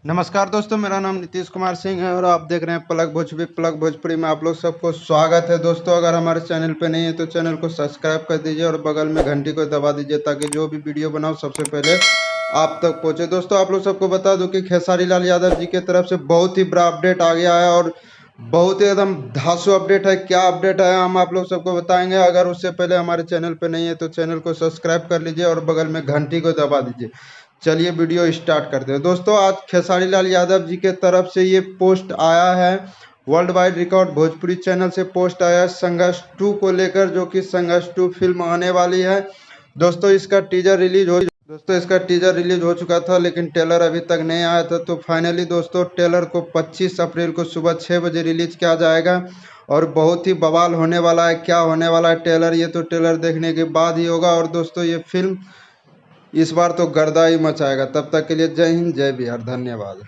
नमस्कार दोस्तों, मेरा नाम नीतीश कुमार सिंह है और आप देख रहे हैं पलक भोजपुरी। पलक भोजपुरी में आप लोग सबको स्वागत है। दोस्तों, अगर हमारे चैनल पे नहीं है तो चैनल को सब्सक्राइब कर दीजिए और बगल में घंटी को दबा दीजिए ताकि जो भी वीडियो बनाओ सबसे पहले आप तक पहुंचे। दोस्तों, आप लोग सबको बता दूं कि खेसारी लाल यादव जी की तरफ से बहुत ही बड़ा अपडेट आ गया है और बहुत ही एकदम धांसू अपडेट है। क्या अपडेट है हम आप लोग सबको बताएंगे। अगर उससे पहले हमारे चैनल पे नहीं है तो चैनल को सब्सक्राइब कर लीजिए और बगल में घंटी को दबा दीजिए। चलिए वीडियो स्टार्ट करते हैं। दोस्तों, आज खेसारी लाल यादव जी के तरफ से ये पोस्ट आया है। World wide record Bhojpuri channel से पोस्ट आया है संघर्ष 2 को लेकर, जो कि संघर्ष 2 फिल्म आने वाली है। दोस्तों, इसका टीजर रिलीज हो चुका था लेकिन ट्रेलर अभी तक नहीं आया था। तो फाइनली दोस्तों, ट्रेलर को 25 अप्रैल को सुबह 6 बजे रिलीज किया जाएगा और बहुत ही बवाल होने वाला है। क्या होने वाला है ट्रेलर, ये तो ट्रेलर देखने के बाद ही होगा। और दोस्तों, ये फिल्म इस बार तो गर्दा ही मचाएगा। तब तक के लिए जय हिंद, जय बिहार, धन्यवाद।